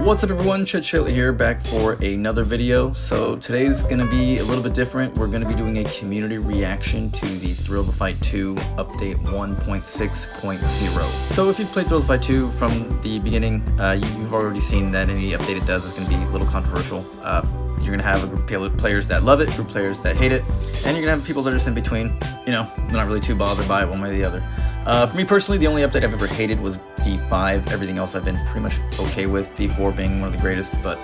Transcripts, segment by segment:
What's up everyone, Chill here, back for another video. So today's gonna be a little bit different. We're gonna be doing a community reaction to the Thrill to Fight 2 update 1.6.0. So if you've played Thrill to Fight 2 from the beginning, you've already seen that any update it does is gonna be a little controversial. You're gonna have a group of players that love it, a group of players that hate it, and you're gonna have people that are just in between. You know, they're not really too bothered by it one way or the other. For me personally, the only update I've ever hated was P5. Everything else I've been pretty much okay with, P4 being one of the greatest, but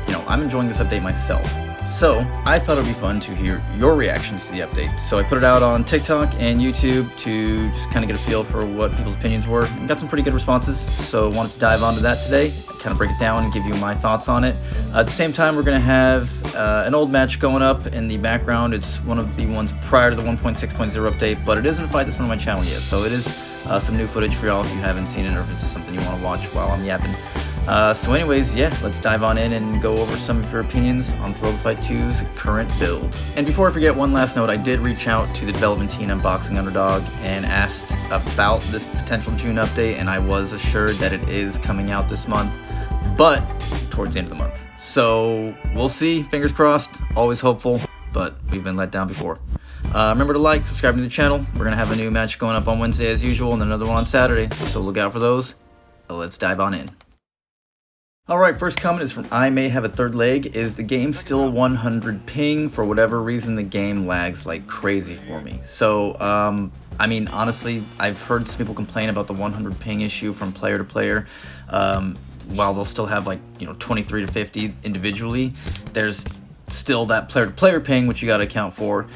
you know, I'm enjoying this update myself. So I thought it would be fun to hear your reactions to the update. So I put it out on TikTok and YouTube to just kind of get a feel for what people's opinions were, and got some pretty good responses. So I wanted to dive onto that today, kind of break it down and give you my thoughts on it. At the same time, we're going to have an old match going up in the background. It's one of the ones prior to the 1.6.0 update, but it isn't a fight that's been on my channel yet. So it is some new footage for y'all if you haven't seen it, or if it's just something you want to watch while I'm yapping. So anyways, yeah, let's dive on in and go over some of your opinions on Thrill to Fight 2's current build. And before I forget, one last note, I did reach out to the development team Unboxing Underdog and asked about this potential June update, and I was assured that it is coming out this month, but towards the end of the month. So we'll see, fingers crossed, always hopeful, but we've been let down before. Remember to like, subscribe to the channel. We're going to have a new match going up on Wednesday as usual, and then another one on Saturday, so look out for those. Let's dive on in. Alright, first comment is from I May Have a Third Leg. Is the game still 100 ping? For whatever reason, the game lags like crazy for me. So, I mean, honestly, I've heard some people complain about the 100 ping issue from player to player. While they'll still have, like, you know, 23 to 50 individually, there's still that player to player ping, which you got to account for.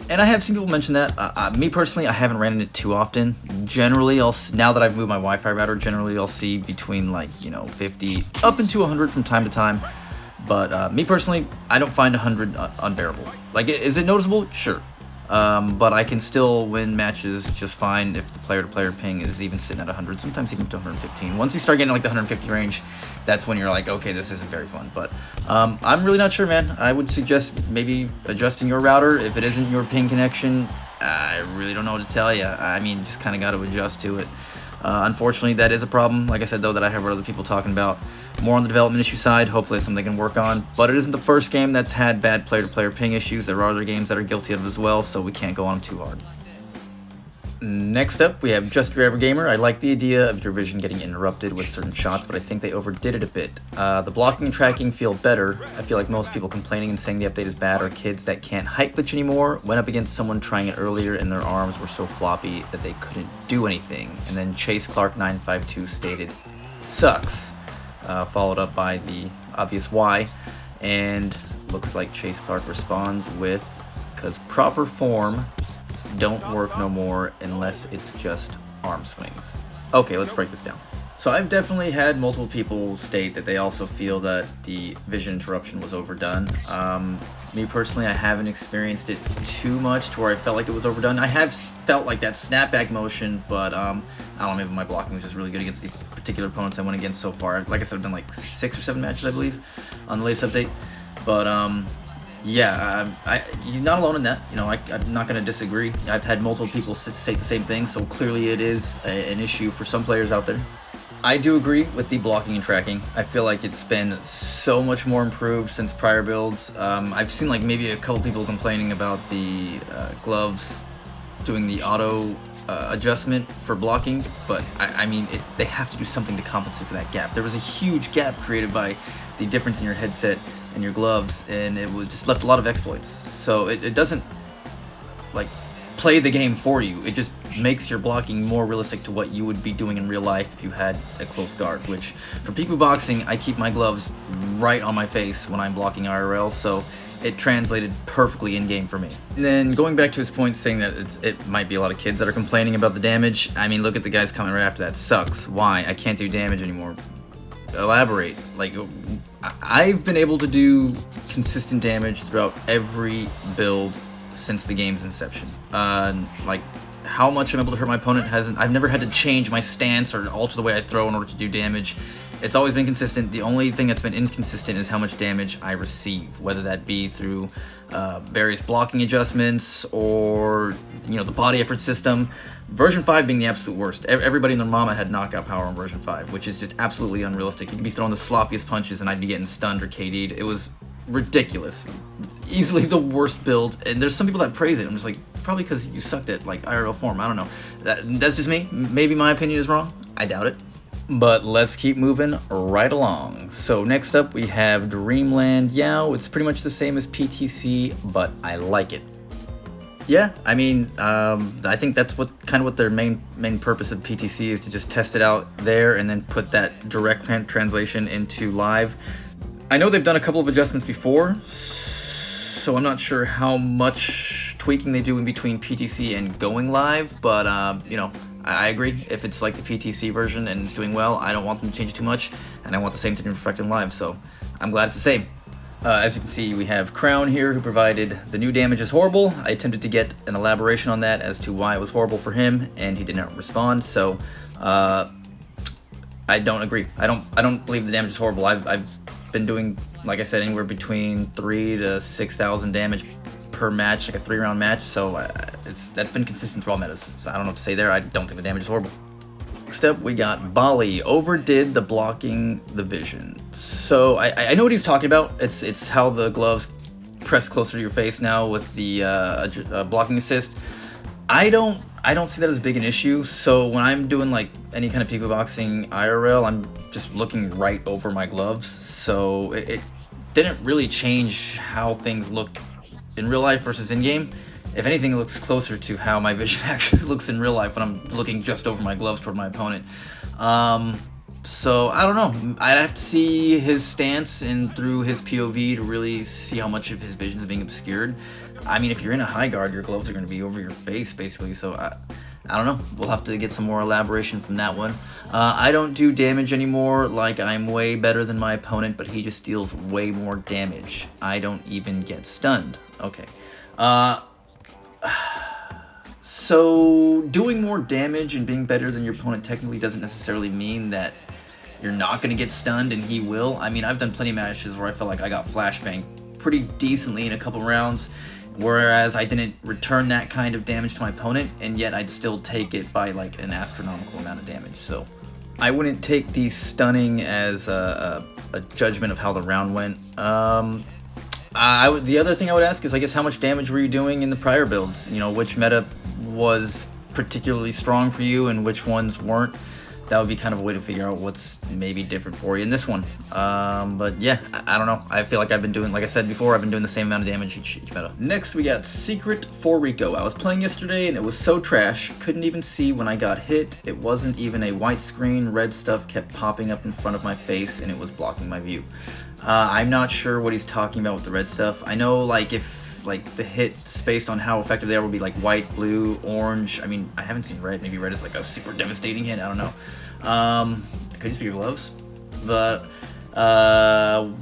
And I have seen people mention that. Me personally, I haven't ran into it too often. Generally, now that I've moved my Wi-Fi router, generally I'll see between, like, you know, 50 up into 100 from time to time. But me personally, I don't find 100 unbearable. Like, is it noticeable? Sure. But I can still win matches just fine if the player-to-player ping is even sitting at 100, sometimes even to 115. Once you start getting like the 150 range, that's when you're like, okay, this isn't very fun. But I'm really not sure, man. I would suggest maybe adjusting your router. If it isn't your ping connection, I really don't know what to tell you. I mean, just kind of got to adjust to it. Unfortunately, that is a problem, like I said, though, that I have heard other people talking about. More on the development issue side, hopefully it's something they can work on. But it isn't the first game that's had bad player-to-player ping issues. There are other games that are guilty of it as well, so we can't go on them too hard. Next up, we have Just Your Average Gamer. I like the idea of your vision getting interrupted with certain shots, but I think they overdid it a bit. The blocking and tracking feel better. I feel like most people complaining and saying the update is bad are kids that can't height glitch anymore, went up against someone trying it earlier and their arms were so floppy that they couldn't do anything. And then Chase Clark 952 stated, sucks. Followed up by the obvious why, and looks like Chase Clark responds with, cause proper form don't work no more unless it's just arm swings. Okay, let's break this down. So I've definitely had multiple people state that they also feel that the vision interruption was overdone. Me personally, I haven't experienced it too much to where I felt like it was overdone. I have felt like that snapback motion, but I don't know, maybe my blocking was just really good against the particular opponents I went against so far. Like I said, I've done like 6 or 7 matches, I believe, on the latest update. But yeah, you're not alone in that. You know, I'm not going to disagree. I've had multiple people say the same thing, so clearly it is an issue for some players out there. I do agree with the blocking and tracking. I feel like it's been so much more improved since prior builds. I've seen like maybe a couple people complaining about the gloves doing the auto adjustment for blocking, but I mean, they have to do something to compensate for that gap. There was a huge gap created by the difference in your headset and your gloves, and it was just left a lot of exploits. So it doesn't like play the game for you. It just makes your blocking more realistic to what you would be doing in real life if you had a close guard, which for PvP boxing, I keep my gloves right on my face when I'm blocking IRL, so it translated perfectly in-game for me. And then going back to his point saying that it might be a lot of kids that are complaining about the damage, I mean, look at the guys coming right after that. Sucks. Why? I can't do damage anymore. Elaborate. Like, I've been able to do consistent damage throughout every build since the game's inception. Like, how much I'm able to hurt my opponent I've never had to change my stance or alter the way I throw in order to do damage. It's always been consistent. The only thing that's been inconsistent is how much damage I receive, whether that be through various blocking adjustments or, you know, the body effort system. Version 5 being the absolute worst. Everybody and their mama had knockout power on version 5, which is just absolutely unrealistic. You could be throwing the sloppiest punches and I'd be getting stunned or KD'd. It was ridiculous. Easily the worst build, and there's some people that praise it. I'm just like, probably because you sucked at like IRL form. I don't know. That's just me. Maybe my opinion is wrong. I doubt it. But let's keep moving right along. So next up we have Dreamland Yao. It's pretty much the same as PTC, but I like it. Yeah, I mean, I think that's what their main purpose of PTC is, to just test it out there and then put that direct translation into live. I know they've done a couple of adjustments before, so I'm not sure how much tweaking they do in between PTC and going live, but you know, I agree. If it's like the PTC version and it's doing well, I don't want them to change it too much, and I want the same thing to reflect in live, so I'm glad it's the same. As you can see, we have Crown here, who provided the new damage is horrible. I attempted to get an elaboration on that as to why it was horrible for him, and he did not respond, so I don't agree. I don't believe the damage is horrible. I've been doing, like I said, anywhere between 3,000 to 6,000 damage per match, like a 3-round match, so that's been consistent through all metas, so I don't know what to say there. I don't think the damage is horrible. Next up, we got Bali. Overdid the blocking the vision. So I know what he's talking about. It's how the gloves press closer to your face now with the blocking assist. I don't see that as big an issue. So when I'm doing like any kind of PvP boxing IRL, I'm just looking right over my gloves. So it didn't really change how things look in real life versus in game. If anything, it looks closer to how my vision actually looks in real life when I'm looking just over my gloves toward my opponent. So I don't know. I'd have to see his stance and through his POV to really see how much of his vision is being obscured. I mean, if you're in a high guard, your gloves are going to be over your face, basically. So I don't know. We'll have to get some more elaboration from that one. I don't do damage anymore. Like, I'm way better than my opponent, but he just deals way more damage. I don't even get stunned. Okay. So doing more damage and being better than your opponent technically doesn't necessarily mean that you're not going to get stunned, and he will. I mean, I've done plenty of matches where I felt like I got flashbanged pretty decently in a couple rounds, whereas I didn't return that kind of damage to my opponent, and yet I'd still take it by like an astronomical amount of damage. So I wouldn't take the stunning as a judgment of how the round went. The other thing I would ask is, I guess, how much damage were you doing in the prior builds? You know, which meta was particularly strong for you and which ones weren't? That would be kind of a way to figure out what's maybe different for you in this one. But yeah, I don't know. I feel like I've been doing, like I said before, I've been doing the same amount of damage each meta. Next, we got Secret for Rico. I was playing yesterday and it was so trash. Couldn't even see when I got hit. It wasn't even a white screen. Red stuff kept popping up in front of my face and it was blocking my view. I'm not sure what he's talking about with the red stuff. I know, like, if like the hits based on how effective they are would be like white, blue, orange. I mean, I haven't seen red. Maybe red is like a super devastating hit. I don't know. It could just be your gloves, but I'm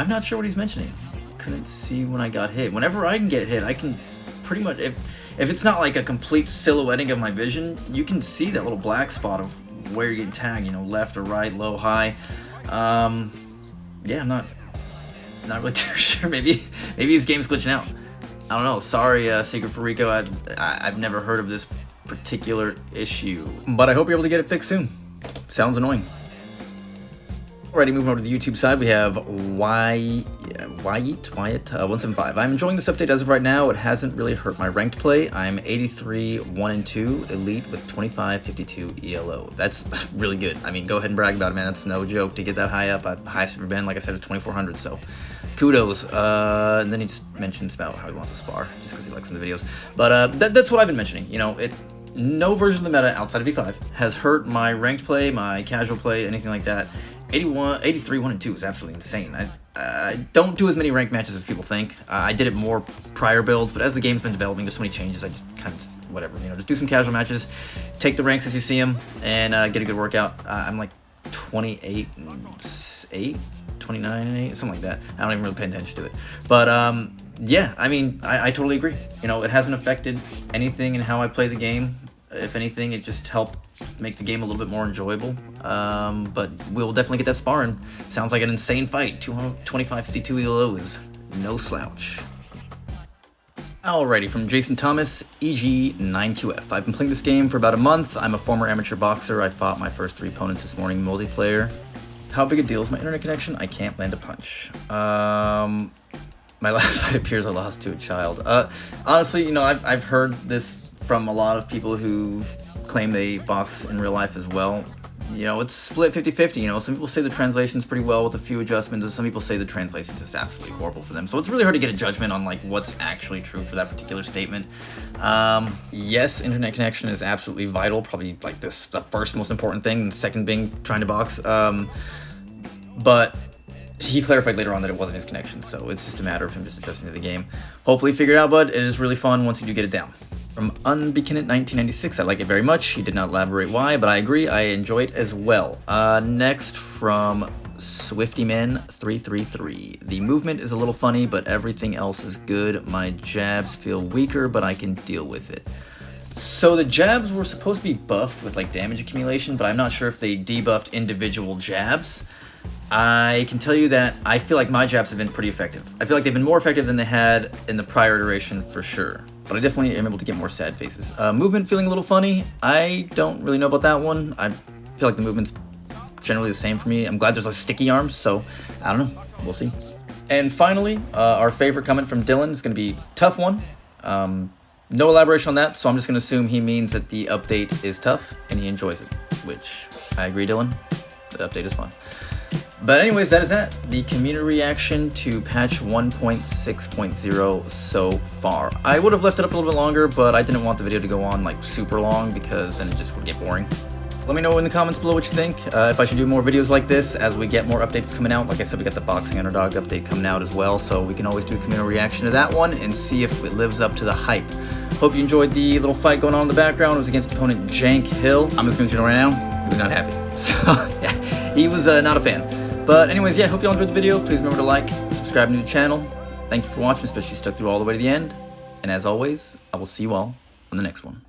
not sure what he's mentioning. Couldn't see when I got hit. Whenever I can get hit, I can pretty much, if it's not like a complete silhouetting of my vision, you can see that little black spot of where you're getting tagged. You know, left or right, low, high. Yeah, I'm not really too sure. Maybe his game's glitching out. I don't know. Sorry, Secret for Rico. I've never heard of this particular issue, but I hope you're able to get it fixed soon. Sounds annoying. Alrighty, moving over to the YouTube side, we have Wyatt175. I'm enjoying this update as of right now. It hasn't really hurt my ranked play. I'm 83, 1 and 2, elite with 25, 52 ELO. That's really good. I mean, go ahead and brag about it, man. That's no joke to get that high up. The highest I've ever been, like I said, is 2400. So kudos. And then he just mentions about how he wants to spar just because he likes some of the videos. But that's what I've been mentioning. You know, no version of the meta outside of V5 has hurt my ranked play, my casual play, anything like that. 83, 1 and 2 is absolutely insane. I don't do as many ranked matches as people think. I did it more prior builds, but as the game's been developing, there's so many changes, I just kind of, whatever, you know, just do some casual matches, take the ranks as you see them, and get a good workout. I'm like 28 and 8, 29 and 8, something like that. I don't even really pay attention to it. But yeah, I mean, I totally agree. You know, it hasn't affected anything in how I play the game. If anything, it just helped make the game a little bit more enjoyable. But we'll definitely get that sparring. Sounds like an insane fight. 225-52 ELO is no slouch. Alrighty, from Jason Thomas, EG9QF. I've been playing this game for about a month. I'm a former amateur boxer. I fought my first 3 opponents this morning multiplayer. How big a deal is my internet connection? I can't land a punch. My last fight appears I lost to a child. Honestly, you know, I've heard this from a lot of people who claim they box in real life as well. You know, it's split 50-50, you know, some people say the translation's pretty well with a few adjustments, and some people say the translation's just absolutely horrible for them. So it's really hard to get a judgment on, like, what's actually true for that particular statement. Yes, internet connection is absolutely vital, probably, like, the first most important thing, and the second being trying to box. But he clarified later on that it wasn't his connection, so it's just a matter of him just adjusting to the game. Hopefully figure it out, bud. It is really fun once you do get it down. From Unbekinit 1996, I like it very much. He did not elaborate why, but I agree, I enjoy it as well. Next from SwiftyMan333. The movement is a little funny, but everything else is good. My jabs feel weaker, but I can deal with it. So the jabs were supposed to be buffed with like damage accumulation, but I'm not sure if they debuffed individual jabs. I can tell you that I feel like my jabs have been pretty effective. I feel like they've been more effective than they had in the prior iteration for sure. But I definitely am able to get more sad faces. Movement feeling a little funny. I don't really know about that one. I feel like the movement's generally the same for me. I'm glad there's like sticky arms, so I don't know. We'll see. And finally, our favorite comment from Dylan is going to be tough one. No elaboration on that, so I'm just going to assume he means that the update is tough and he enjoys it, which I agree, Dylan. The update is fun. But anyways, that is that. The community reaction to patch 1.6.0 so far. I would have left it up a little bit longer, but I didn't want the video to go on like super long because then it just would get boring. Let me know in the comments below what you think. If I should do more videos like this as we get more updates coming out. Like I said, we got the Boxing Underdog update coming out as well, so we can always do a community reaction to that one and see if it lives up to the hype. Hope you enjoyed the little fight going on in the background. It was against opponent Jank Hill. I'm just going to tell you right now, he was not happy. So yeah, he was not a fan. But anyways, yeah, hope you all enjoyed the video. Please remember to like, subscribe to the channel. Thank you for watching, especially if you stuck through all the way to the end. And as always, I will see you all on the next one.